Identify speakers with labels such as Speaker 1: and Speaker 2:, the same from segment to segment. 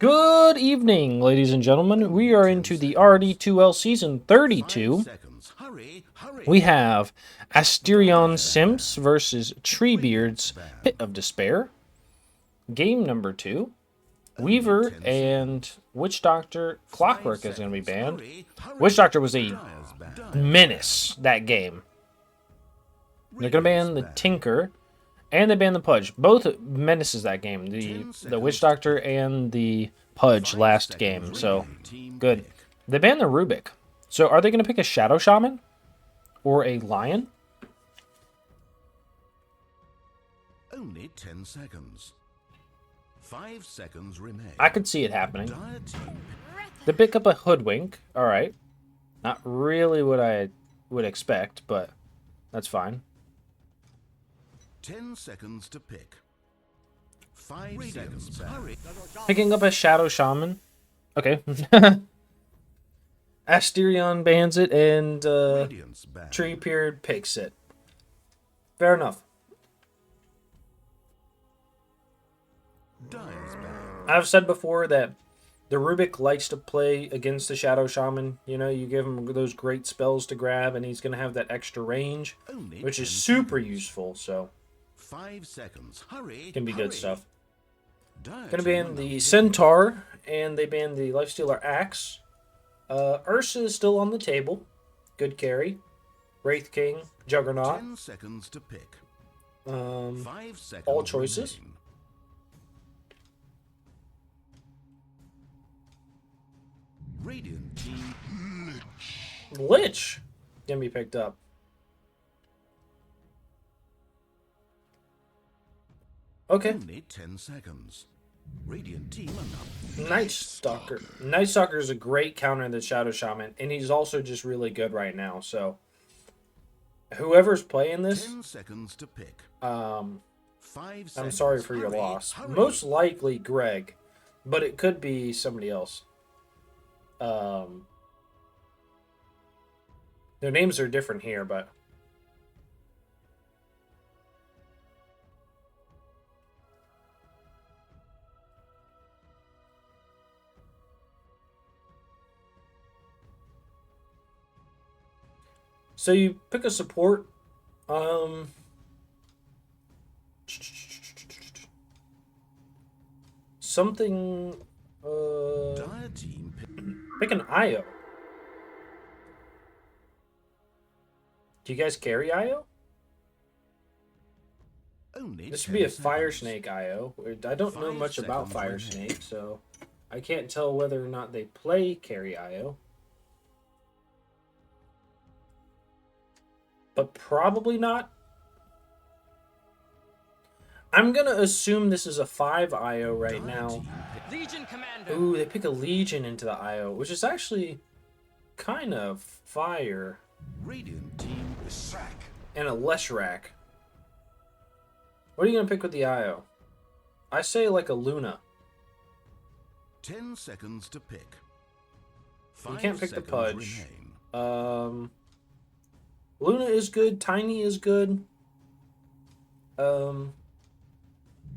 Speaker 1: Good evening, ladies and gentlemen. We are into the RD2l Season 32. We have Astarion Simps versus Treebeard's Pit of Despair. Game number 2. Weaver and Witch Doctor Clockwork is going to be banned. Witch Doctor was a menace that game. They're going to ban the Tinker. And they banned the Pudge. Both menaces that game. The Witch Doctor and the Pudge last game. So, good. They banned the Rubik. So, are they going to pick a Shadow Shaman? Or a Lion?
Speaker 2: Only 10 seconds. 5 seconds remain.
Speaker 1: I could see it happening. They pick up a Hoodwink. Alright. Not really what I would expect, but that's fine.
Speaker 2: 10 seconds to pick. 5 seconds back.
Speaker 1: Picking up a Shadow Shaman. Okay. Astarion bans it, and Treebeard picks it. Fair enough. I've said before that the Rubik likes to play against the Shadow Shaman. You know, you give him those great spells to grab, and he's going to have that extra range, which is super useful, so
Speaker 2: 5 seconds. Hurry.
Speaker 1: Can be good stuff. Gonna ban the Centaur, and they ban the Lifestealer Axe. Ursa is still on the table. Good carry. Wraith King, Juggernaut.
Speaker 2: 10 seconds to pick. 5 seconds
Speaker 1: all choices.
Speaker 2: Remain. Radiant team.
Speaker 1: Lich can be picked up. Okay.
Speaker 2: Only 10 seconds. Radiant team enough.
Speaker 1: Night Stalker. Night Stalker is a great counter to Shadow Shaman, and he's also just really good right now. So, whoever's playing this,
Speaker 2: 10 seconds to pick.
Speaker 1: 5
Speaker 2: seconds.
Speaker 1: I'm sorry for your loss.
Speaker 2: Hurry.
Speaker 1: Most likely Greg, but it could be somebody else. Their names are different here, but so you pick a support. Something.
Speaker 2: Dire team
Speaker 1: Pick an IO. Do you guys carry IO?
Speaker 2: Only
Speaker 1: This would be a
Speaker 2: 10
Speaker 1: Fire
Speaker 2: seconds.
Speaker 1: Snake IO. I don't know
Speaker 2: 5
Speaker 1: much about
Speaker 2: seconds
Speaker 1: Fire
Speaker 2: remaining.
Speaker 1: Snake, so I can't tell whether or not they play carry IO. But probably not. I'm going to assume this is a 5 IO right
Speaker 2: Dire
Speaker 1: now.
Speaker 2: team pick.
Speaker 3: Legion Commander.
Speaker 1: Ooh, they pick a Legion into the IO, which is actually kind of fire.
Speaker 2: Radiant team sack.
Speaker 1: And a Leshrac. What are you going to pick with the IO? I say like a Luna.
Speaker 2: 10 seconds to pick.
Speaker 1: You
Speaker 2: 5
Speaker 1: can't pick the
Speaker 2: seconds
Speaker 1: Pudge.
Speaker 2: remain.
Speaker 1: Luna is good. Tiny is good.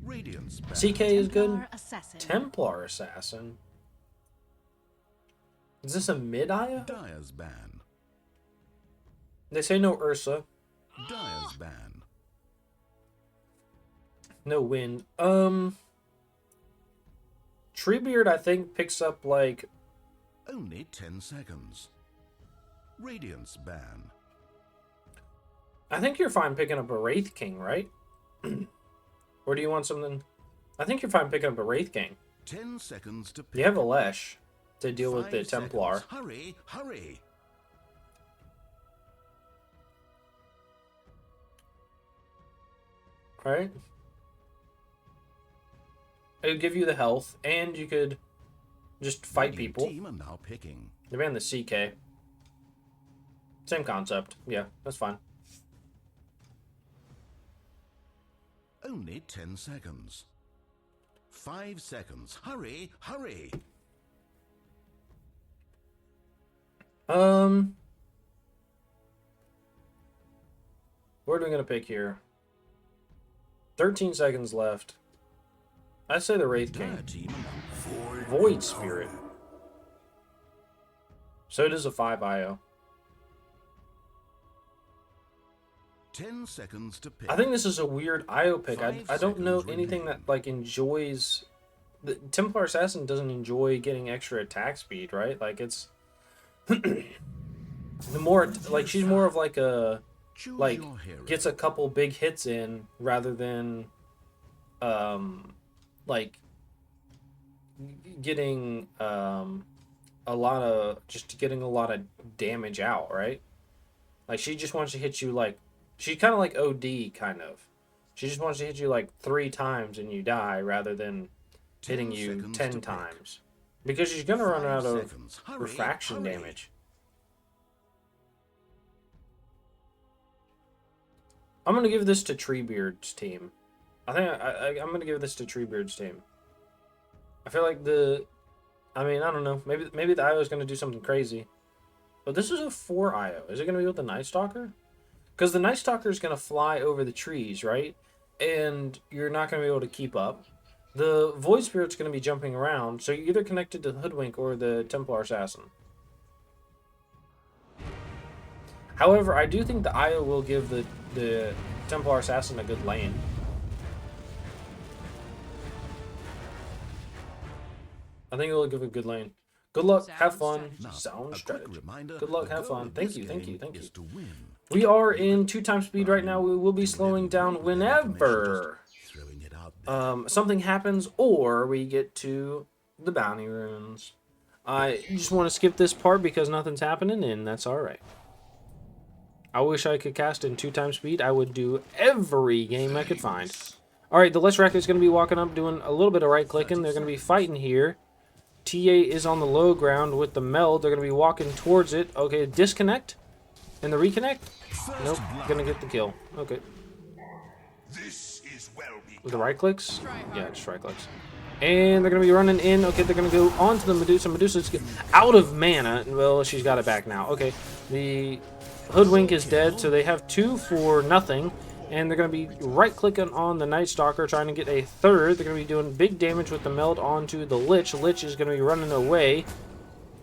Speaker 2: Radiant's back.
Speaker 1: CK is good.
Speaker 4: Templar Assassin.
Speaker 1: Templar Assassin. Is this a mid IO?
Speaker 2: Dire's ban.
Speaker 1: They say no Ursa.
Speaker 2: Dire's ban.
Speaker 1: No Wind. Treebeard, I think, picks up like.
Speaker 2: Only 10 seconds. Radiant's ban.
Speaker 1: I think you're fine picking up a Wraith King, right? Or do you want something? I think you're fine picking up a Wraith King.
Speaker 2: 10 seconds to pick.
Speaker 1: You have a Lesh to deal with
Speaker 2: 5
Speaker 1: the Templar.
Speaker 2: seconds. Hurry, hurry.
Speaker 1: Right? It would give you the health, and you could just fight
Speaker 2: Radiant
Speaker 1: people.
Speaker 2: team are now picking.
Speaker 1: They ran the CK. Same concept. Yeah, that's fine.
Speaker 2: Only 10 seconds. 5 seconds. Hurry, hurry.
Speaker 1: What are we going to pick here? 13 seconds left. I'd say the Wraith King. Void Spirit. So it is a 5 IO.
Speaker 2: 10 seconds to pick.
Speaker 1: I think this is a weird IO pick. I don't know anything that like enjoys. The Templar Assassin doesn't enjoy getting extra attack speed, right? Like it's the more like she's more of like a like gets a couple big hits in rather than like getting a lot of just getting a lot of damage out, right? Like she just wants to hit you like she's kind of like OD kind of. She just wants to hit you like 3 times and you die rather than hitting you 10 times. Because she's going to run out of refraction damage. I'm going to give this to Treebeard's team. I think I'm going to give this to Treebeard's team. I feel like I don't know. Maybe the IO is going to do something crazy. But this is a 4 IO. Is it going to be with the Night Stalker? Because the Night Stalker is going to fly over the trees, right? And you're not going to be able to keep up. The Void Spirit's going to be jumping around, so you're either connected to the Hoodwink or the Templar Assassin. However, I do think the IO will give the Templar Assassin a good lane. I think it will give a good lane. Good luck, have fun. Sound strategy. Good luck, have fun. Thank you. We are in 2 times speed right now. We will be slowing down whenever something happens or we get to the bounty runes. I just want to skip this part because nothing's happening, and that's alright. I wish I could cast in 2 times speed. I would do every game I could find. Alright, the Leshrac is going to be walking up doing a little bit of right-clicking. They're going to be fighting here. TA is on the low ground with the meld. They're going to be walking towards it. Okay, disconnect. And the reconnect? Nope, going to get the kill. Okay. With the right clicks? Yeah, just right clicks. And they're going to be running in. Okay, they're going to go on to the Medusa. Medusa's out of mana. Well, she's got it back now. Okay, the Hoodwink is dead, so they have 2 for nothing. And they're going to be right-clicking on the Night Stalker, trying to get a 3rd. They're going to be doing big damage with the meld onto the Lich. Lich is going to be running away.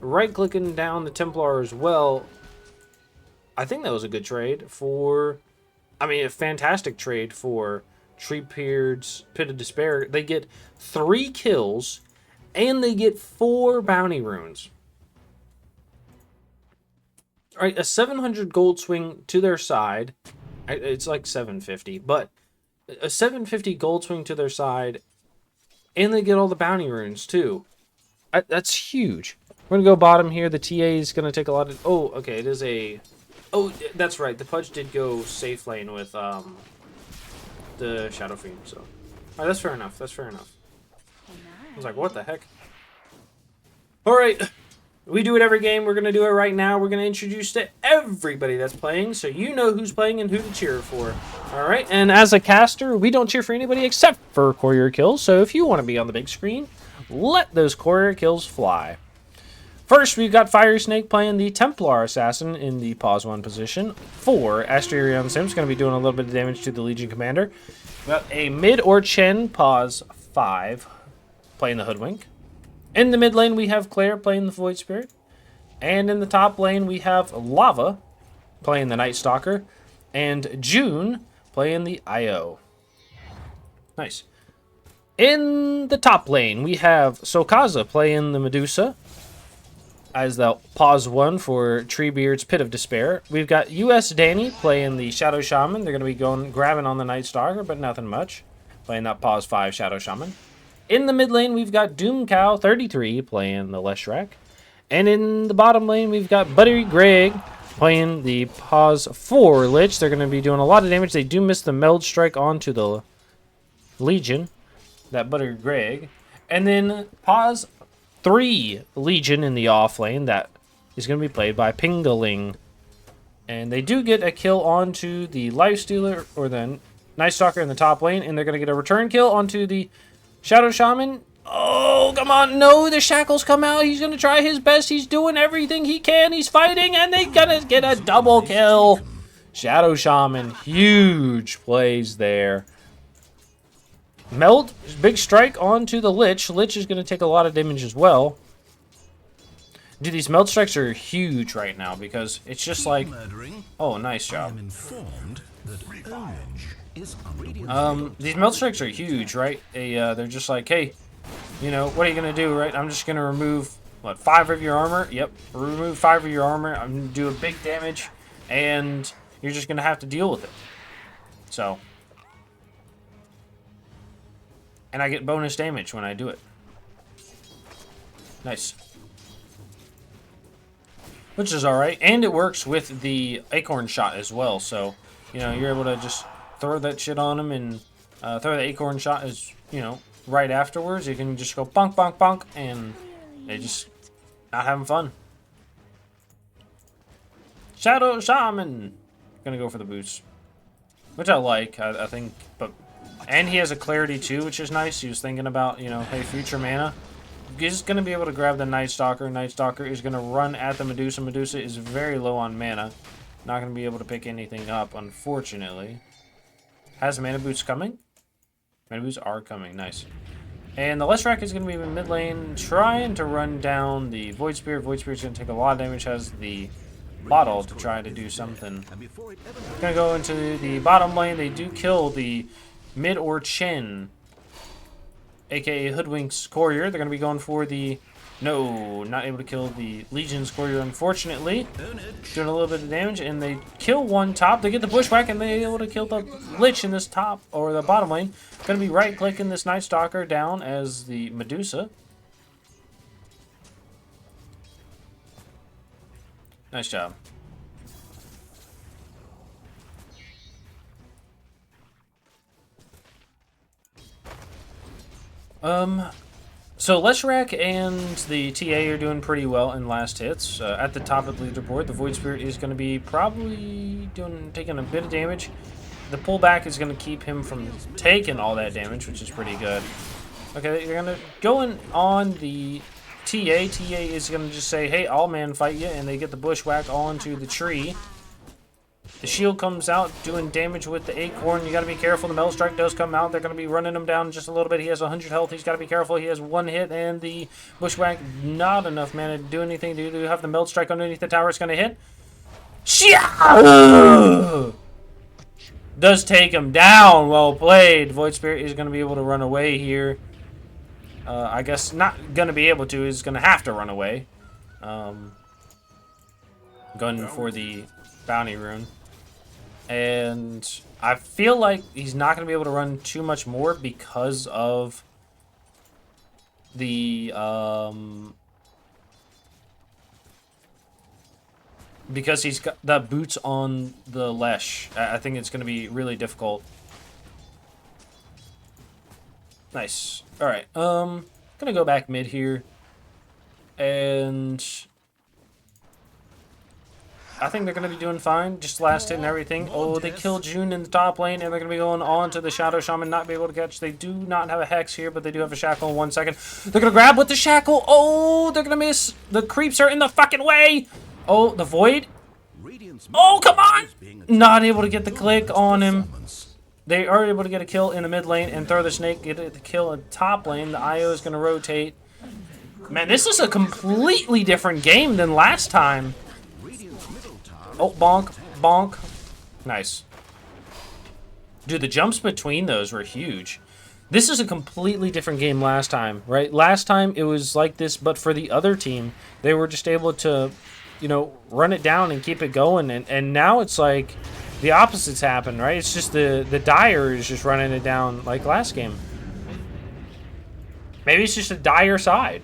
Speaker 1: Right-clicking down the Templar as well. I think that was a good trade for... I mean, a fantastic trade for Treebeard's Pit of Despair. They get 3 kills, and they get 4 bounty runes. Alright, a 700 gold swing to their side. It's like 750, but a 750 gold swing to their side, and they get all the bounty runes too. That's huge. We're gonna go bottom here. The TA is gonna take a lot of. Oh, okay, it is a. Oh, that's right. The Pudge did go safe lane with the Shadow Fiend. So, all right, that's fair enough. That's fair enough. I was like, what the heck? All right. We do it every game. We're going to do it right now. We're going to introduce to everybody that's playing, so you know who's playing and who to cheer for. All right, and as a caster, we don't cheer for anybody except for courier kills, so if you want to be on the big screen, let those courier kills fly. First, we've got Fire Snake playing the Templar Assassin in the pause 1 position. For Astarion Simps, going to be doing a little bit of damage to the Legion Commander. We've got a mid or Chen pause 5 playing the Hoodwink. In the mid lane, we have Claire playing the Void Spirit. And in the top lane, we have Lava playing the Night Stalker. And June playing the IO. Nice. In the top lane, we have Sokaza playing the Medusa as the pause 1 for Treebeard's Pit of Despair. We've got US Danny playing the Shadow Shaman. They're going to be grabbing on the Night Stalker, but nothing much. Playing that pause 5 Shadow Shaman. In the mid lane, we've got Doom Cow 33 playing the Leshrac. And in the bottom lane, we've got Buttery Greg playing the pause 4 Lich. They're going to be doing a lot of damage. They do miss the meld strike onto the Legion, that Buttery Greg. And then pause 3 Legion in the off lane. That is going to be played by Pingaling. And they do get a kill onto the Lifestealer or the Night Stalker in the top lane. And they're going to get a return kill onto the Shadow Shaman. Oh, come on. No, the shackles come out. He's going to try his best. He's doing everything he can. He's fighting, and they're going to get a double kill. Shadow Shaman, huge plays there. Meld, big strike onto the Lich. Lich is going to take a lot of damage as well. Dude, these meld strikes are huge right now because it's just like, oh, nice job. These meld strikes are huge, right? They're just like, hey, you know, what are you gonna do, right? I'm just gonna remove what, 5 of your armor? Yep, remove 5 of your armor. I'm gonna do a big damage, and you're just gonna have to deal with it. So, and I get bonus damage when I do it. Nice. Which is alright, and it works with the acorn shot as well, so, you know, you're able to just throw that shit on them and throw the acorn shot as, you know, right afterwards. You can just go bonk, bonk, bonk, and they just not having fun. Shadow Shaman! Gonna go for the boots. Which I like, I think, but, and he has a clarity too, which is nice. He was thinking about, you know, hey, future mana. He's going to be able to grab the Night Stalker. Night Stalker is going to run at the Medusa. Medusa is very low on mana. Not going to be able to pick anything up, unfortunately. Has Mana Boots coming? Mana Boots are coming. Nice. And the Leshrac is going to be in mid lane trying to run down the Void Spirit. Void Spirit's going to take a lot of damage. Has the bottle to try to do something. Going to go into the bottom lane. They do kill the mid or Chin, aka Hoodwink's Courier. They're going to be going for the... No, not able to kill the Legion's Courier, unfortunately. Doing a little bit of damage, and they kill one top. They get the Bushwhack, and they're able to kill the Lich in this top, or the bottom lane. Going to be right-clicking this Night Stalker down as the Medusa. Nice job. So Leshrac and the TA are doing pretty well in last hits. At the top of the leaderboard, the Void Spirit is going to be probably taking a bit of damage. The pullback is going to keep him from taking all that damage, which is pretty good. Okay, they're going to go in on the TA. TA is going to just say, hey, I'll man fight you, and they get the Bushwhack onto the tree. The shield comes out, doing damage with the Acorn. You got to be careful. The Metal Strike does come out. They're going to be running him down just a little bit. He has 100 health. He's got to be careful. He has 1 hit, and the Bushwhack, not enough mana to do anything. Do you have the Melt Strike underneath the tower? It's going to hit. Does take him down. Well played. Void Spirit is going to be able to run away here. I guess not going to be able to. He's going to have to run away. Going for the Bounty Rune. And I feel like he's not going to be able to run too much more because of the because he's got the boots on the Lesh. I think it's going to be really difficult. Nice. All right. Gonna go back mid here, and I think they're going to be doing fine. Just last hit and everything. Oh, they killed June in the top lane, and they're going to be going on to the Shadow Shaman. Not be able to catch. They do not have a Hex here, but they do have a Shackle in 1 second. They're going to grab with the Shackle. Oh, they're going to miss. The creeps are in the fucking way. Oh, the Void. Oh, come on. Not able to get the click on him. They are able to get a kill in the mid lane and throw the Snake. Get the kill in the top lane. The IO is going to rotate. Man, this is a completely different game than last time. Oh, bonk, bonk. Nice. Dude, the jumps between those were huge. This is a completely different game last time, right? Last time it was like this, but for the other team, they were just able to, you know, run it down and keep it going. And now it's like the opposites happen, right? It's just the Dire is just running it down like last game. Maybe it's just a Dire side.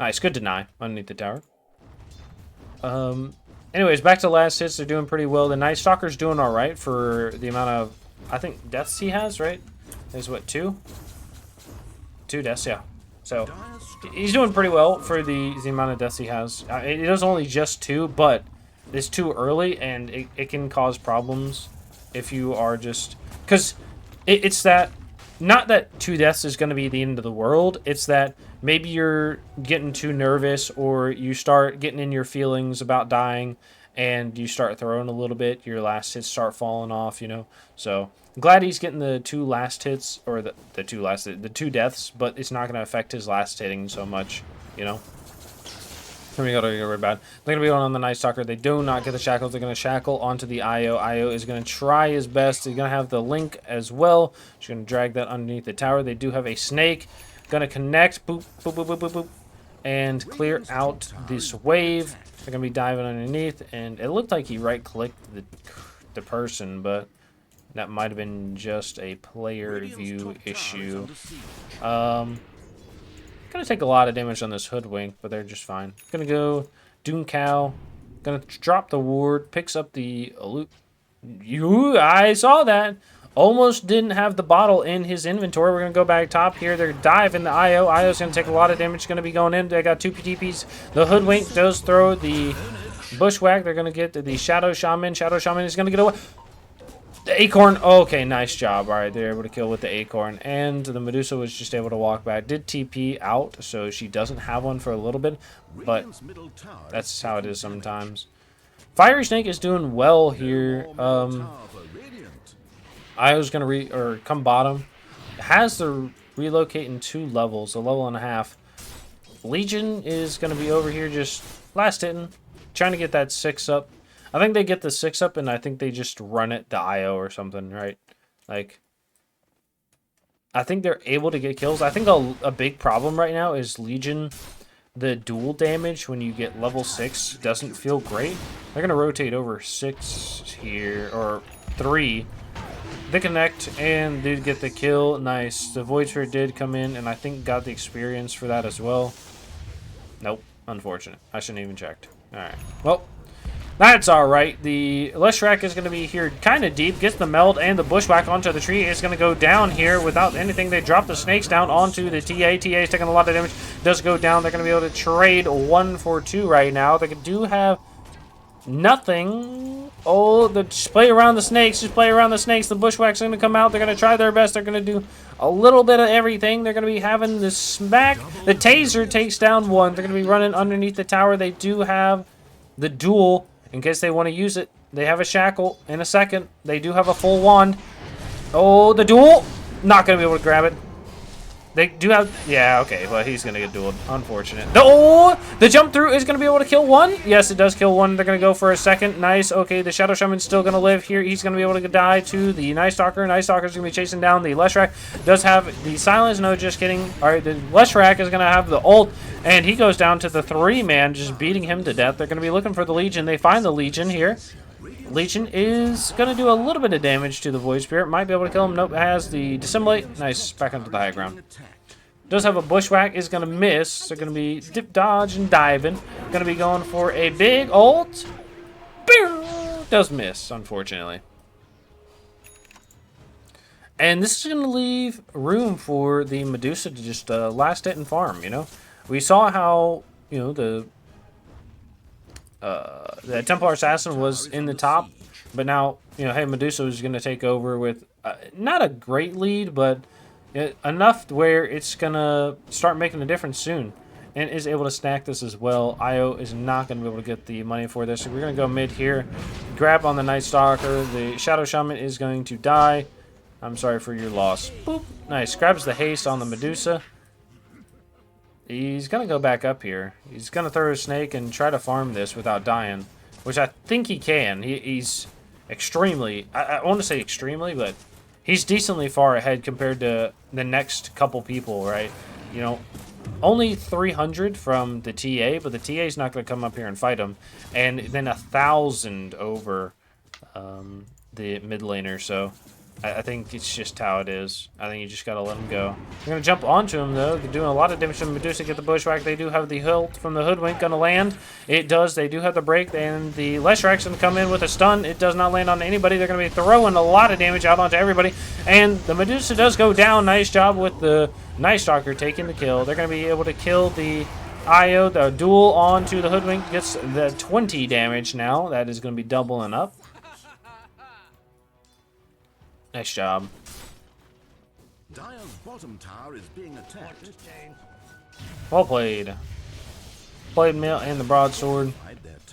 Speaker 1: Nice, good deny underneath the tower. Anyways, back to last hits. They're doing pretty well. The Night Stalker's doing all right for the amount of, I think, deaths he has, right? There's what, 2? 2 deaths, yeah. So he's doing pretty well for the amount of deaths he has. It is only just 2, but it's too early, and it can cause problems if you are just, because it's that, not that 2 deaths is going to be the end of the world. It's that maybe you're getting too nervous, or you start getting in your feelings about dying, and you start throwing a little bit, your last hits start falling off, you know. So glad he's getting the two last hits, or the two deaths, but it's not going to affect his last hitting so much, you know. Here we go, really bad. They're going to be on the Night Stalker. They do not get the shackles. They're going to shackle onto the IO. IO is going to try his best. He's going to have the Link as well. He's going to drag that underneath the tower. They do have a Snake. Going to connect. Boop, boop, boop, boop, boop, boop. And clear out this wave. They're going to be diving underneath. And it looked like he right-clicked the person, but that might have been just a player view issue. Gonna take a lot of damage on this Hoodwink, but they're just fine. Gonna go Doom Cow. Gonna drop the ward. Picks up the loot. I saw that. Almost didn't have the bottle in his inventory. We're gonna go back top here. They're diving the IO. IO's gonna take a lot of damage. Gonna be going in. They got 2 PTPs. The Hoodwink does throw the Bushwhack. They're gonna get the Shadow Shaman. Shadow Shaman is gonna get away. The Acorn, okay, nice job. All right, they're able to kill with the Acorn. And the Medusa was just able to walk back. Did TP out, so she doesn't have one for a little bit. But that's how it is sometimes. Fiery Snake is doing well here. Io's going to come bottom. Has to relocate in 2 levels, a level and a half. Legion is going to be over here just last hitting. Trying to get that 6 up. I think they get the 6 up, and I think they just run it to IO or something, right? Like, I think they're able to get kills. I think a big problem right now is Legion. The dual damage when you get level 6 doesn't feel great. They're going to rotate over 6 here, or 3. They connect, and did get the kill. Nice. The Void Sphere did come in, and I think got the experience for that as well. Nope. Unfortunate. I shouldn't even checked. Alright. Well, that's alright. The Leshrac is going to be here kind of deep. Gets the meld and the Bushwhack onto the tree. It's going to go down here without anything. They drop the snakes down onto the TA. TA is taking a lot of damage. Does go down. They're going to be able to trade 1 for 2 right now. They do have nothing. Oh, just play around the snakes. Just play around the snakes. The Bushwhack's going to come out. They're going to try their best. They're going to do a little bit of everything. They're going to be having the smack. The Taser takes down 1. They're going to be running underneath the tower. They do have the duel in case they want to use it. They have a shackle in a second. They do have a full wand. Oh, the duel. Not going to be able to grab it. They do have... Yeah, okay. Well, he's going to get dueled. Unfortunate. The jump through is going to be able to kill 1. Yes, it does kill 1. They're going to go for a second. Nice. Okay, the Shadow Shaman's still going to live here. He's going to be able to die to the Night Stalker. Night Stalker's going to be chasing down the Leshrac. Does have the silence. No, just kidding. All right, the Leshrac is going to have the ult, and he goes down to the 3-man, just beating him to death. They're going to be looking for the Legion. They find the Legion here. Legion is going to do a little bit of damage to the Void Spirit. Might be able to kill him. Nope, has the Dissimulate. Nice, back onto the high ground. Does have a Bushwhack. Is going to miss. They're going to be dip, dodge, and diving. Going to be going for a big ult. Does miss, unfortunately. And this is going to leave room for the Medusa to just last hit and farm, you know. We saw how, you know, the Templar Assassin was in the top, but now, you know, hey, Medusa is going to take over with not a great lead, but enough where it's going to start making a difference soon, and is able to stack this as well. IO is not going to be able to get the money for this, so we're going to go mid here, grab on the Night Stalker. The Shadow Shaman is going to die. I'm sorry for your loss. Boop. Nice. Grabs the haste on the Medusa. He's going to go back up here. He's going to throw a snake and try to farm this without dying, which I think he can. He's extremely, I want to say extremely, but he's decently far ahead compared to the next couple people, right? You know, only 300 from the TA, but the TA is not going to come up here and fight him. And then 1,000 over the mid laner, so I think it's just how it is. I think you just got to let him go. They're going to jump onto him, though. They're doing a lot of damage to Medusa. Get the Bushwhack. They do have the hilt from the Hoodwink going to land. It does. They do have the break. And the Leshrac's going to come in with a stun. It does not land on anybody. They're going to be throwing a lot of damage out onto everybody. And the Medusa does go down. Nice job with the Night Stalker taking the kill. They're going to be able to kill the IO. The duel onto the Hoodwink gets the 20 damage now. That is going to be doubling up. Nice job.
Speaker 2: Dire's bottom tower is being attacked.
Speaker 1: Well played. blade mail and the broadsword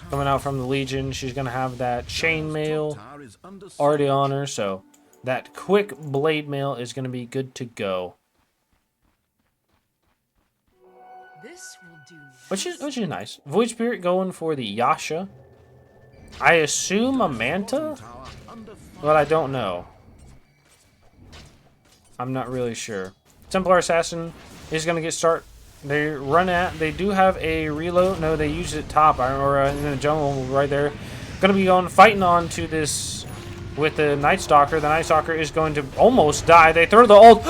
Speaker 1: coming out from the Legion. She's going to have that chain mail already on her, so that quick blade mail is going to be good to go.
Speaker 3: This will do.
Speaker 1: Which is nice. Void Spirit going for the Yasha. I assume a Manta, but I don't know. I'm not really sure. Templar Assassin is going to get start. They do have a reload. No, they use it top or in the jungle right there. Going to be on fighting on to this with the Night Stalker. The Night Stalker is going to almost die. They throw the ult.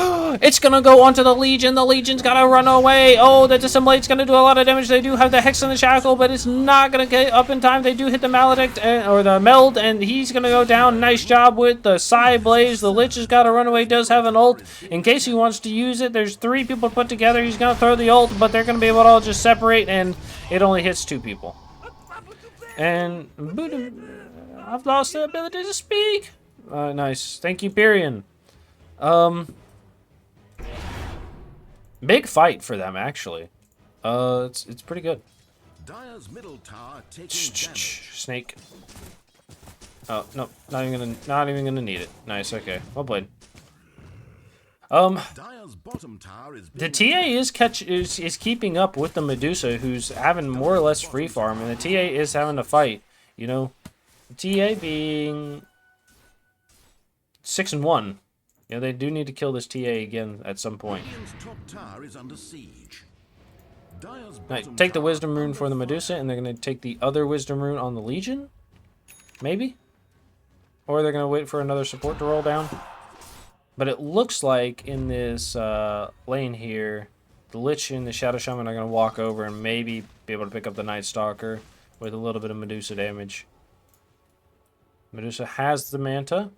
Speaker 1: It's going to go onto the Legion. The Legion's got to run away. Oh, the Dissimilate's going to do a lot of damage. They do have the Hex and the Shackle, but it's not going to get up in time. They do hit the Maledict or the Meld, and he's going to go down. Nice job with the Psy Blaze. The Lich has got to run away. Does have an ult in case he wants to use it. There's 3 people put together. He's going to throw the ult, but they're going to be able to all just separate, and it only hits 2 people. And I've lost the ability to speak. Nice. Thank you, Pyrian. Big fight for them, actually. It's pretty good.
Speaker 2: Dire's middle tower taking
Speaker 1: Snake. Oh no, not even gonna need it. Nice. Okay, well played.
Speaker 2: Dire's bottom tower is
Speaker 1: The TA is keeping up with the Medusa, who's having more or less free farm, and the TA is having to fight. You know, TA being 6-1. You know, they do need to kill this TA again at some point.
Speaker 2: Radiant's top tower is under siege. Dire's
Speaker 1: Right,
Speaker 2: bottom
Speaker 1: take the
Speaker 2: tower
Speaker 1: Wisdom Rune
Speaker 2: under
Speaker 1: for the
Speaker 2: fire.
Speaker 1: Medusa, and they're going to take the other Wisdom Rune on the Legion? Maybe? Or they're going to wait for another support to roll down? But it looks like in this lane here, the Lich and the Shadow Shaman are going to walk over and maybe be able to pick up the Night Stalker with a little bit of Medusa damage. Medusa has the Manta.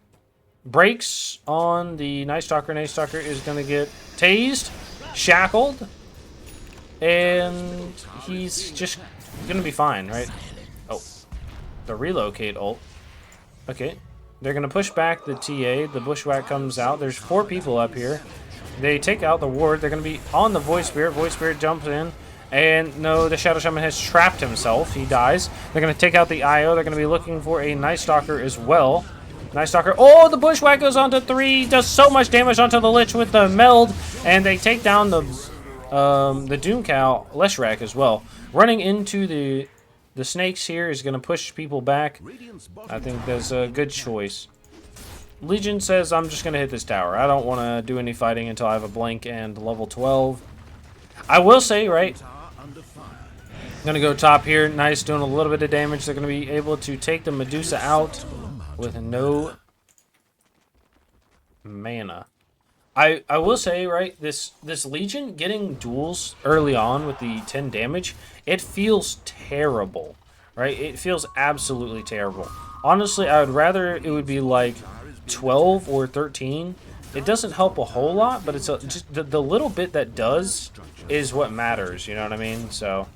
Speaker 1: Breaks on the Night Stalker. Night Stalker is going to get tased, shackled, and he's just going to be fine, right? Oh, the relocate ult. Okay, they're going to push back the TA. The Bushwhack comes out. There's 4 people up here. They take out the ward. They're going to be on the Void Spirit. Void Spirit jumps in. And no, the Shadow Shaman has trapped himself. He dies. They're going to take out the IO. They're going to be looking for a Night Stalker as well. Night Stalker. Oh, the Bushwhack goes onto 3. Does so much damage onto the Lich with the Meld. And they take down the Doomcow Leshrac as well. Running into the snakes here is going to push people back. I think that's a good choice. Legion says, I'm just going to hit this tower. I don't want to do any fighting until I have a blink and level 12. I will say, right, going to go top here. Nice, doing a little bit of damage. They're going to be able to take the Medusa out with no mana. I will say, right, this Legion getting duels early on with the 10 damage, it feels terrible, right? It feels absolutely terrible. Honestly, I would rather it would be like 12 or 13. It doesn't help a whole lot, but it's just the little bit that does is what matters, you know what I mean? So,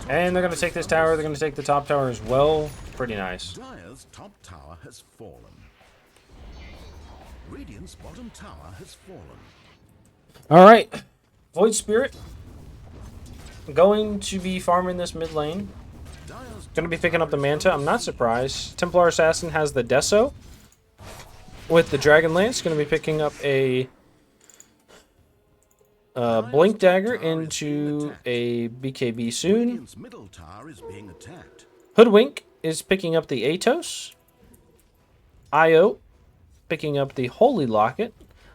Speaker 1: and they're going to take this tower. They're going to take the top tower as well. Pretty nice.
Speaker 2: Dire's top tower has fallen. Radiant's bottom tower has fallen.
Speaker 1: All right, Void Spirit going to be farming this mid lane. Going to be picking up the Manta. I'm not surprised. Templar Assassin has the Deso with the Dragon Lance. Going to be picking up a Blink Dagger into a BKB soon.
Speaker 2: Radiant's middle tower is being attacked.
Speaker 1: Hoodwink is picking up the Atos. Io picking up the Holy Locket.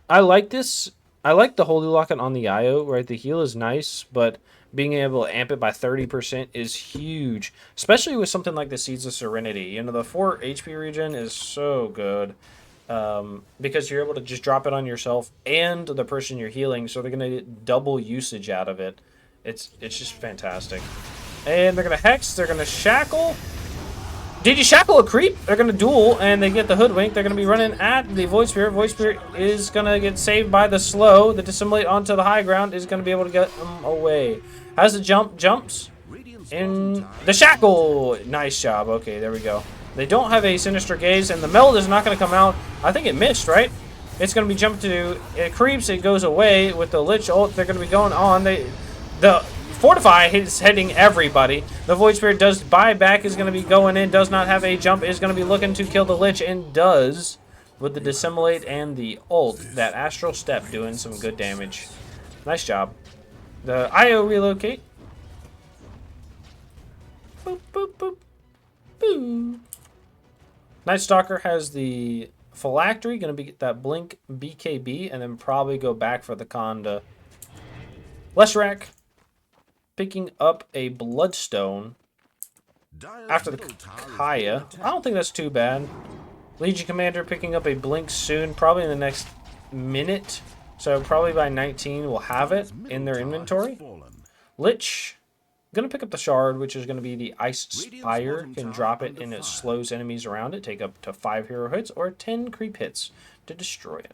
Speaker 1: I like this. I like the Holy Locket on the Io, right? The heal is nice, but being able to amp it by 30% is huge, especially with something like the Seeds of Serenity. You know, the 4 HP regen is so good because you're able to just drop it on yourself and the person you're healing, so they're going to get double usage out of it. It's just fantastic. And they're going to Hex, they're going to Shackle. Did you shackle a creep? They're going to duel, and they get the Hoodwink. They're going to be running at the Void Spirit. Void Spirit is going to get saved by the slow. The Dissimulate onto the high ground is going to be able to get them away. Has the jumps. In the shackle. Nice job. Okay, there we go. They don't have a Sinister Gaze, and the Meld is not going to come out. I think it missed, right? It's going to be jumped to, it creeps, it goes away with the Lich ult. They're going to be going on. The Fortify is hitting everybody. The Void Spirit does buyback, is going to be going in, does not have a jump, is going to be looking to kill the Lich, and does with the Dissimulate and the ult. That Astral Step doing some good damage. Nice job. The IO relocate. Boop, boop, boop. Boo. Night Stalker has the Phylactery, going to be that Blink BKB, and then probably go back for the Conda. Leshrac picking up a Bloodstone after the Kaya. I don't think that's too bad. Legion Commander picking up a Blink soon, probably in the next minute. So probably by 19 we'll have it in their inventory. Lich going to pick up the Shard, which is going to be the Ice Spire. Can drop it and it slows enemies around it. Take up to 5 hero hits or 10 creep hits to destroy it.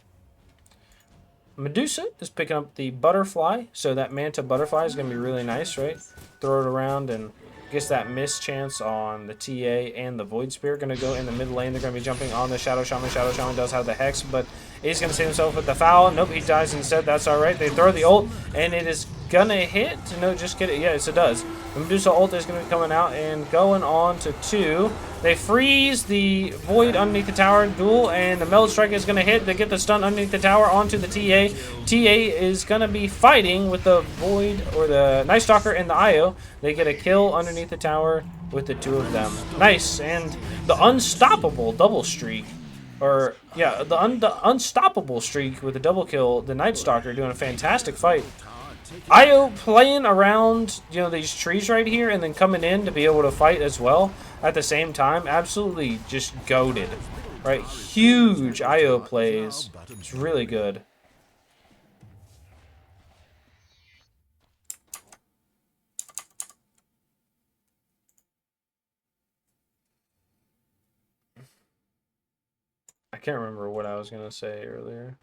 Speaker 1: Medusa is picking up the Butterfly. So that Manta Butterfly is going to be really nice, right? Throw it around and gets that miss chance on the TA and the Void Spirit. Going to go in the mid lane. They're going to be jumping on the Shadow Shaman. Shadow Shaman does have the Hex, but he's going to save himself with the foul. Nope, he dies instead. That's alright. They throw the ult, and it is going to hit. No, just kidding. Yes, it does. The Medusa ult is going to be coming out and going on to 2. They freeze the Void underneath the tower duel, and the Meld Strike is going to hit. They get the stun underneath the tower onto the TA. TA is going to be fighting with the Void, or the Night Stalker and the IO. They get a kill underneath the tower with the 2 of them. Nice, and the unstoppable double streak. Or, yeah, the unstoppable streak with a double kill. The Night Stalker doing a fantastic fight. IO playing around, you know, these trees right here and then coming in to be able to fight as well at the same time. Absolutely just goated, right? Huge IO plays. It's really good. I can't remember what I was going to say earlier.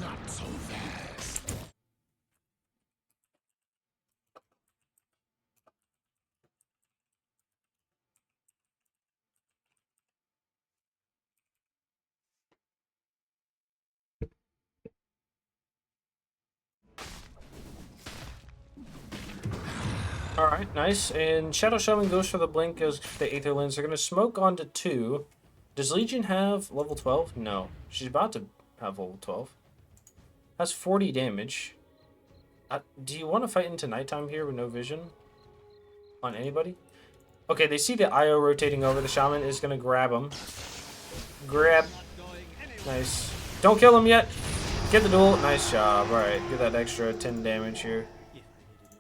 Speaker 2: Not so fast.
Speaker 1: Alright, nice. And Shadow Shaman goes for the Blink, goes for the Aether Lens. They're going to smoke onto 2. Does Legion have level 12? No. She's about to have level 12. That's 40 damage. Do you want to fight into nighttime here with no vision on anybody? Okay, they see the IO rotating over. The Shaman is going to grab him. Grab. Nice. Don't kill him yet. Get the duel. Nice job. Alright, get that extra 10 damage here.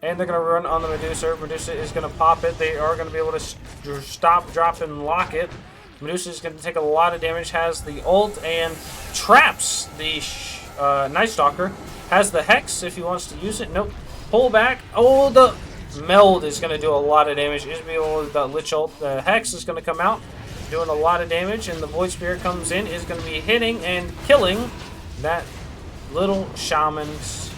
Speaker 1: And they're going to run on the Medusa. Medusa is going to pop it. They are going to be able to stop, drop, and lock it. Medusa is going to take a lot of damage. Has the ult and traps the Night Stalker. Has the Hex if he wants to use it. Nope. Pull back. Oh, the Meld is going to do a lot of damage. Is be able with the Lich ult. The Hex is going to come out, doing a lot of damage. And the Void Spirit comes in. Is going to be hitting and killing that little Shaman's.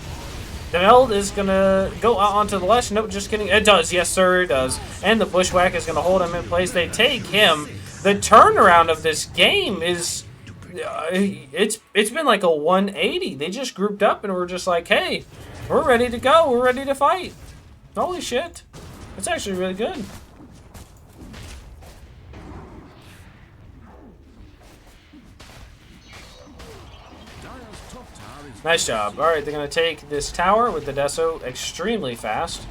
Speaker 1: The Meld is going to go out onto the left. Nope, just kidding. It does. Yes, sir, it does. And the Bushwhack is going to hold him in place. They take him. The turnaround of this game is... it's been like a 180. They just grouped up and were just like, hey, we're ready to go. We're ready to fight. Holy shit. It's actually really good. Nice job. Alright, they're going to take this tower with the Deso extremely fast.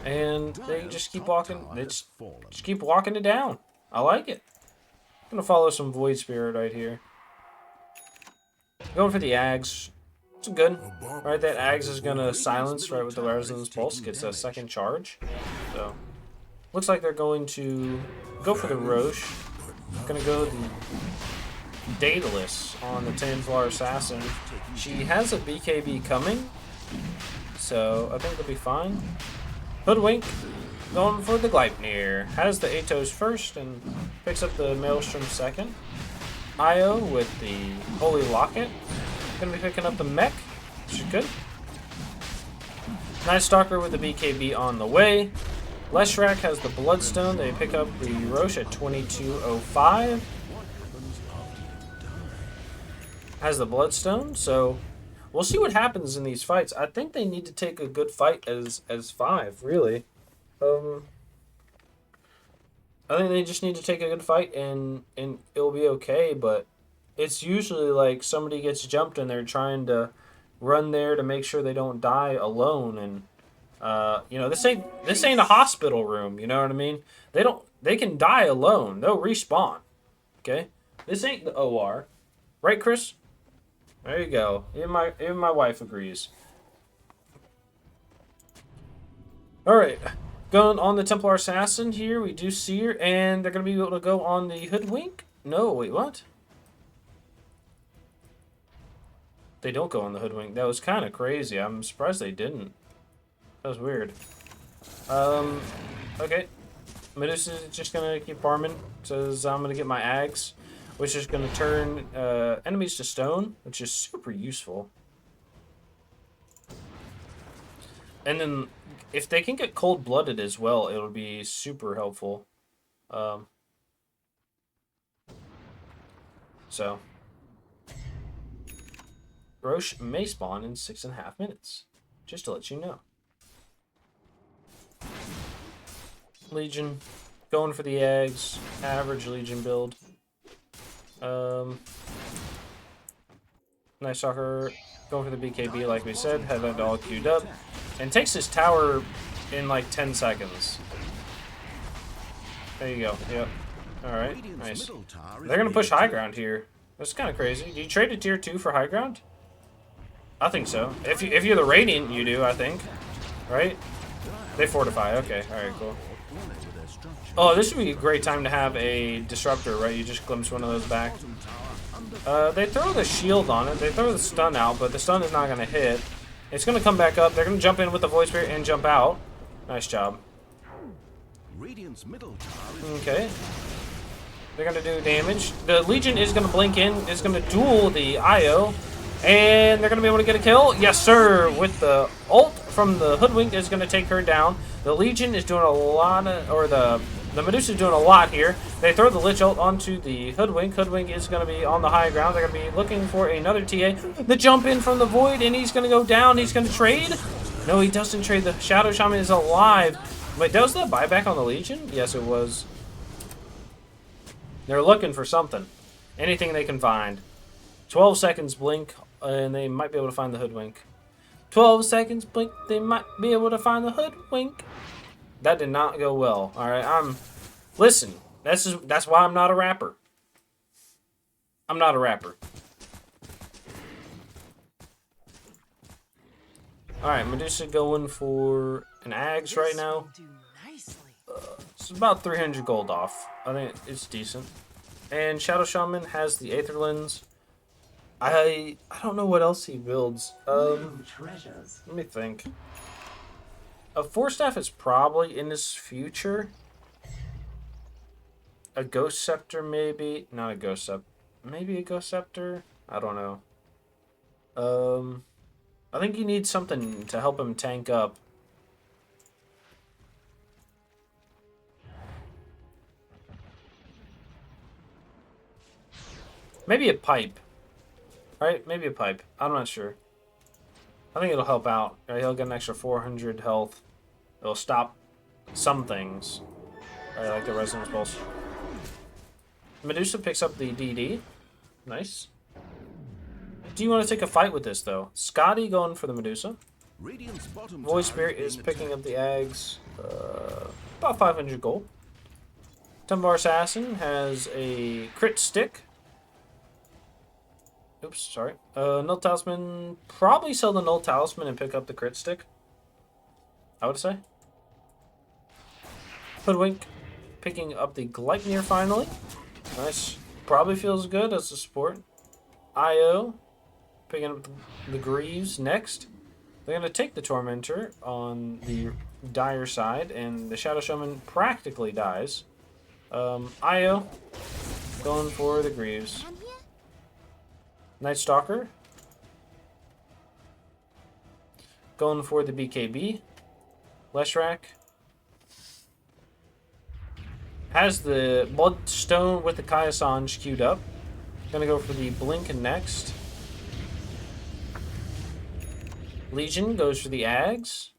Speaker 1: And they just keep walking. They just keep walking it down. I like it. I'm going to follow some Void Spirit right here. Going for the Ags. It's good. Alright, that Ags is going to silence right with the Resonance Pulse. Gets a second charge. So, looks like they're going to go for the Roche. Going to go the Daedalus on the Templar Assassin. She has a BKB coming, so I think they'll be fine. Hoodwink going for the Gleipnir. Has the Atos first and picks up the Maelstrom second. Io with the Holy Locket. Gonna be picking up the mech, which is good. Night Stalker with the BKB on the way. Leshrac has the Bloodstone. They pick up the Roche at 2205. has the Bloodstone, so we'll see what happens in these fights. I think they need to take a good fight as 5, really. I think they just need to take a good fight and it'll be okay, but it's usually like somebody gets jumped and they're trying to run there to make sure they don't die alone, and you know, this ain't a hospital room, you know what I mean? They can die alone. They'll respawn. Okay? This ain't the OR. Right, Chris? There you go. Even my wife agrees. Alright. Going on the Templar Assassin here, we do see her, and they're going to be able to go on the Hoodwink? No, wait, what? They don't go on the Hoodwink. That was kind of crazy. I'm surprised they didn't. That was weird. Okay. Medusa's just going to keep farming. Says I'm going to get my Ags, which is going to turn enemies to stone, which is super useful. And then if they can get cold-blooded as well, it'll be super helpful. So, Roche may spawn in 6.5 minutes, just to let you know. Legion, going for the eggs, average Legion build. Nice Stalker, going for the BKB like we said, had that all queued up. And takes his tower in like 10 seconds. There you go. Yep. Alright. Nice. They're going to push high ground here. That's kind of crazy. Do you trade a tier 2 for high ground? I think so. If you're the Radiant, you do, I think. Right? They fortify. Okay. Alright, cool. Oh, this would be a great time to have a Disruptor, right? You just glimpse one of those back. They throw the shield on it. They throw the stun out, but the stun is not going to hit. It's going to come back up. They're going to jump in with the Void Spirit and jump out. Nice job. Okay. They're going to do damage. The Legion is going to blink in. Is going to duel the IO. And they're going to be able to get a kill. Yes, sir. With the ult from the Hoodwink is going to take her down. The Legion is doing a lot of... Or the Medusa is doing a lot here. They throw the Lich ult onto the Hoodwink. Hoodwink is going to be on the high ground. They're going to be looking for another TA. The jump in from the Void, and he's going to go down. He's going to trade. No, he doesn't trade. The Shadow Shaman is alive. Wait, that was the buyback on the Legion? Yes, it was. They're looking for something. Anything they can find. 12 seconds blink, and they might be able to find the Hoodwink. 12 seconds blink, they might be able to find the Hoodwink. That did not go well. All right, listen. That's why I'm not a rapper. I'm not a rapper. All right, Medusa going for an Ags right now. It's about 300 gold off. I think it's decent. And Shadow Shaman has the Aether Lens. I don't know what else he builds. Let me think. A Force Staff is probably in his future. A Ghost Scepter, maybe. Not a Ghost Scepter. Maybe a Ghost Scepter? I don't know. I think he needs something to help him tank up. Maybe a pipe. Right? Maybe a pipe. I'm not sure. I think it'll help out. Right? He'll get an extra 400 health. It'll stop some things. Right, like the Resonance Pulse. Medusa picks up the DD. Nice. Do you want to take a fight with this, though? Scotty going for the Medusa. Void Spirit is picking up the Ags. About 500 gold. Templar Assassin has a crit stick. Oops, sorry. Null Talisman. Probably sell the Null Talisman and pick up the crit stick. I would say. Hoodwink picking up the Gleipnir finally. Nice. Probably feels good as a support. IO picking up the Greaves next. They're going to take the Tormentor on the dire side, and the Shadow Shaman practically dies. IO going for the Greaves. Night Stalker going for the BKB. Leshrac has the Bloodstone with the Kaya Sange queued up. Gonna go for the Blink next. Legion goes for the Ags.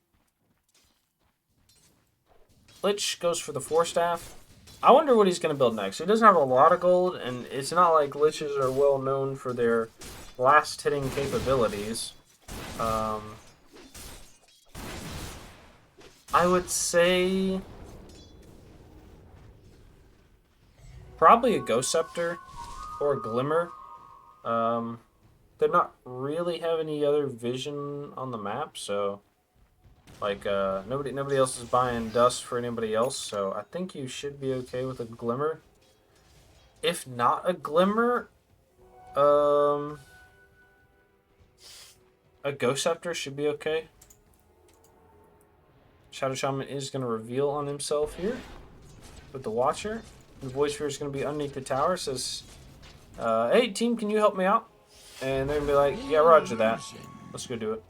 Speaker 1: Lich goes for the Forestaff. I wonder what he's going to build next. He doesn't have a lot of gold, and it's not like Liches are well known for their last-hitting capabilities. I would say probably a Ghost Scepter or a Glimmer. They're not really have any other vision on the map, so like nobody else is buying dust for anybody else, so I think you should be okay with a Glimmer. If not a Glimmer, a Ghost Scepter should be okay. Shadow Shaman is going to reveal on himself here with the Watcher. The Void Sphere is going to be underneath the tower. Says, hey, team, can you help me out? And they're going to be like, yeah, roger that. Let's go do it.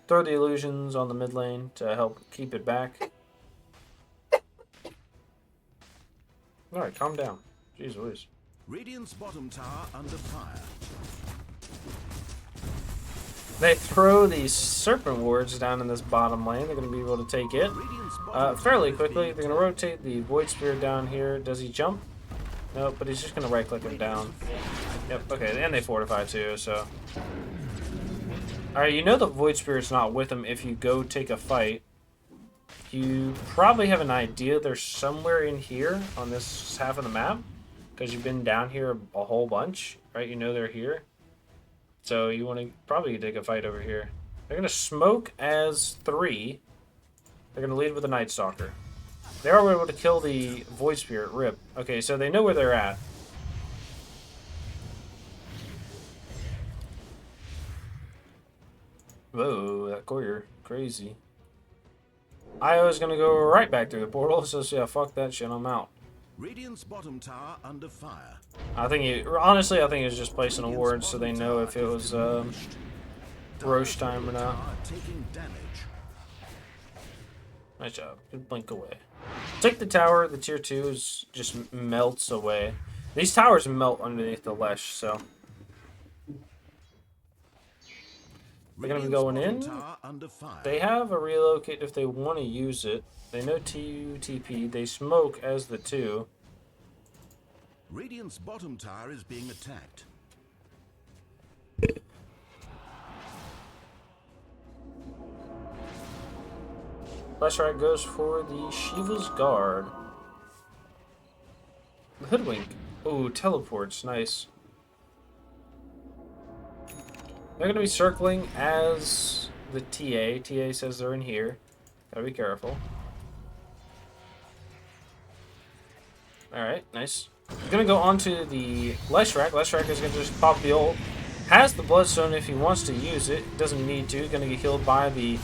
Speaker 1: Throw the illusions on the mid lane to help keep it back. Alright, calm down. Jeez Louise.
Speaker 2: Radiant's bottom tower under fire.
Speaker 1: They throw these Serpent Wards down in this bottom lane. They're going to be able to take it fairly quickly. They're going to rotate the Void Spear down here. Does he jump? Nope, but he's just going to right-click him down. Yep, okay, and they fortify too, so... Alright, you know the Void Spear is not with him if you go take a fight. You probably have an idea they're somewhere in here on this half of the map, because you've been down here a whole bunch, right? You know they're here. So you want to probably take a fight over here. They're going to smoke as 3. They're going to lead with a Night Stalker. They are able to kill the Void Spirit. Rip. Okay, so they know where they're at. Whoa, that courier. Crazy. IO is going to go right back through the portal, so yeah, fuck that shit, I'm out.
Speaker 2: Radiant's bottom tower under fire.
Speaker 1: I think he, honestly, I think he was just placing a ward so they know if it was Roche time or not.
Speaker 2: Taking damage.
Speaker 1: Nice job. Good blink away. Take the tower. The tier 2 is just melts away. These towers melt underneath the Lesh, so they're gonna be going in. They have a relocate if they want to use it. They know TP. They smoke as the 2.
Speaker 2: Radiant's bottom tower is being attacked.
Speaker 1: Flashlight goes for the Shiva's Guard. The Hoodwink. Oh, teleports. Nice. They're going to be circling as the TA. TA says they're in here. Gotta be careful. Alright, nice. He's going to go onto the Leshrac. Leshrac is going to just pop the ult. Has the Bloodstone if he wants to use it. Doesn't need to. Going to get killed by the...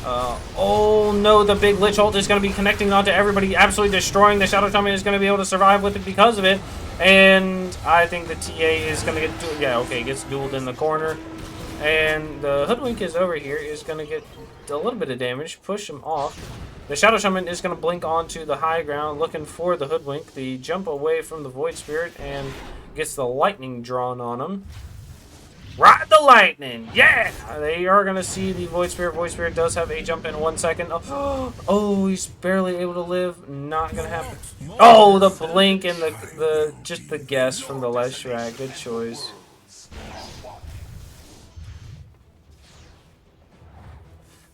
Speaker 1: oh no, the big Lich ult is going to be connecting onto everybody. Absolutely destroying. The Shadow Shaman is going to be able to survive with it because of it. And I think the TA is going to get... yeah, okay, gets dueled in the corner. And the Hoodwink is over here. Is going to get a little bit of damage. Push him off. The Shadow Shaman is going to blink onto the high ground, looking for the Hoodwink. The jump away from the Void Spirit and gets the lightning drawn on him. Ride the lightning! Yeah! They are going to see the Void Spirit. Void Spirit does have a jump in 1 second. Oh, he's barely able to live. Not going to happen. Oh, the blink and the just the guess from the Leshrac. Good choice.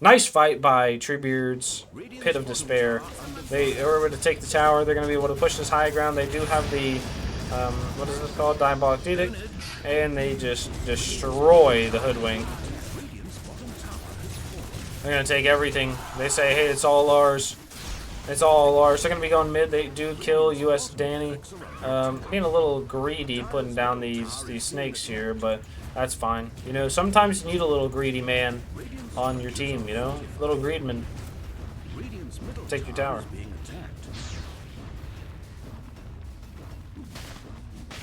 Speaker 1: Nice fight by Treebeard's Pit of Despair. They are able to take the tower. They're going to be able to push this high ground. They do have the, what is this called? Diabolic Edict. And they just destroy the Hoodwink. They're going to take everything. They say, hey, it's all ours. It's all ours. They're going to be going mid. They do kill US Danny. Being a little greedy putting down these snakes here, but that's fine. You know, sometimes you need a little greedy man on your team, you know? Little greedman. Take your tower.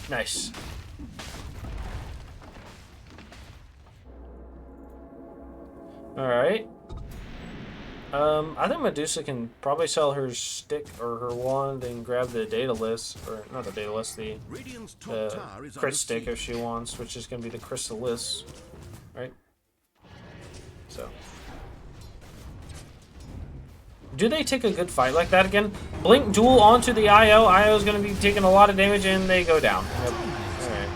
Speaker 1: Nice. Alright. I think Medusa can probably sell her stick or her wand and grab the data list, or not the data list, the crit stick if she wants, which is going to be the Chrysalis, right? So Do they take a good fight like that again? Blink duel onto the IO. IO is going to be taking a lot of damage, and they go down. Yep. Alright.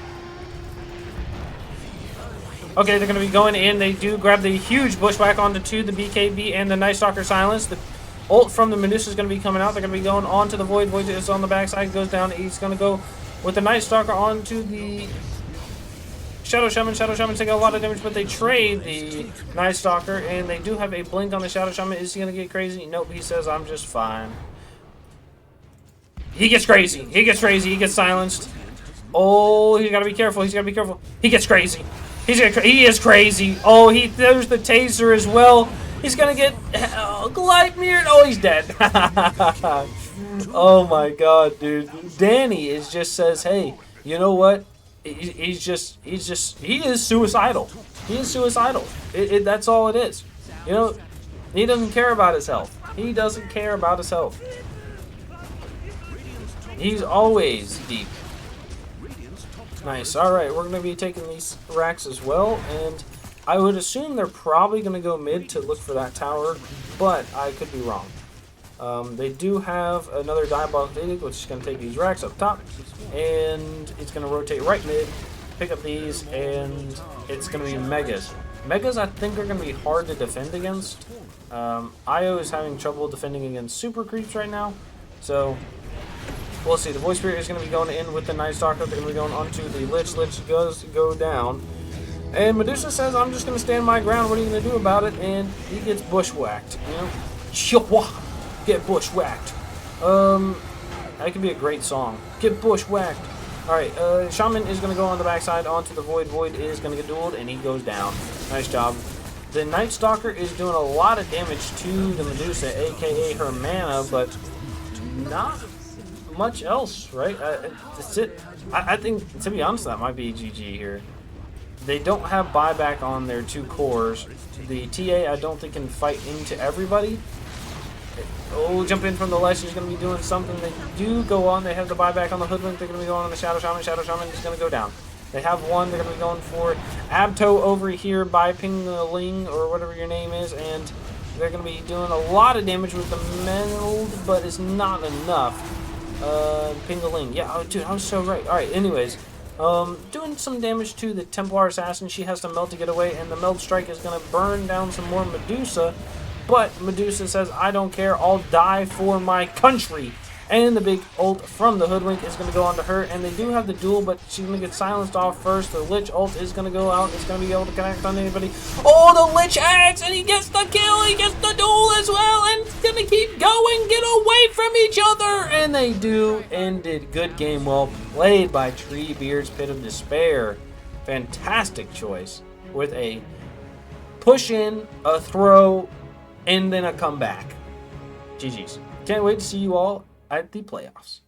Speaker 1: Okay, they're going to be going in. They do grab the huge bushwhack onto the BKB and the Night Stalker silence. The ult from the Medusa is going to be coming out. They're going to be going onto the Void. Void is on the backside, goes down. He's going to go with the Night Stalker onto the Shadow Shaman. Shadow Shaman taking a lot of damage, but they trade the Night Stalker, and they do have a blink on the Shadow Shaman. Is he going to get crazy? Nope, he says, I'm just fine. He gets crazy. He gets crazy. He gets silenced. Oh, he's got to be careful. He's got to be careful. He gets crazy. He is crazy. Oh, there's the taser as well. He's going to get glide mirrored. Oh, he's dead. Oh, my God, dude. Danny just says, hey, you know what? He is suicidal. He is suicidal. That's all it is. You know, he doesn't care about his health. He doesn't care about his health. He's always deep. Nice. All right, we're going to be taking these racks as well, and I would assume they're probably going to go mid to look for that tower, but I could be wrong. They do have another Diabolic Edict, which is going to take these racks up top, and it's going to rotate right mid, pick up these, and it's going to be Megas. Megas, I think, are going to be hard to defend against. IO is having trouble defending against super creeps right now, so we'll see. The Void Spirit is going to be going in with the Night Stalker. They're going to be going onto the Lich. Lich does go down. And Medusa says, I'm just going to stand my ground. What are you going to do about it? And he gets bushwhacked. You know? Get bushwhacked. That could be a great song. Get bushwhacked. Alright, Shaman is going to go on the backside onto the Void. Void is going to get dueled, and he goes down. Nice job. The Night Stalker is doing a lot of damage to the Medusa, a.k.a. her mana, but not much else, right? That's it. I think, to be honest, that might be GG here. They don't have buyback on their two cores. The TA, I don't think, can fight into everybody. Oh, jump in from the left. She's going to be doing something. They do go on. They have the buyback on the Hoodwink. They're going to be going on the Shadow Shaman. Shadow Shaman is going to go down. They have one. They're going to be going for Abto over here by Pingling, or whatever your name is, and they're going to be doing a lot of damage with the meld, but it's not enough. Pingling. Yeah, oh, dude, I was so right. Alright, anyways. Doing some damage to the Templar Assassin. She has to melt to get away, and the Meld Strike is going to burn down some more Medusa. But Medusa says, I don't care, I'll die for my country. And the big ult from the Hoodwink is going to go onto her. And they do have the duel, but she's going to get silenced off first. The Lich ult is going to go out. It's going to be able to connect on anybody. Oh, the Lich Axe! And he gets the kill. He gets the duel as well. And it's going to keep going. Get away from each other. And they do. Ended. Good game. Well played by Treebeard's Pit of Despair. Fantastic choice. With a push in, a throw, and then a comeback. GG's. Can't wait to see you all at the playoffs.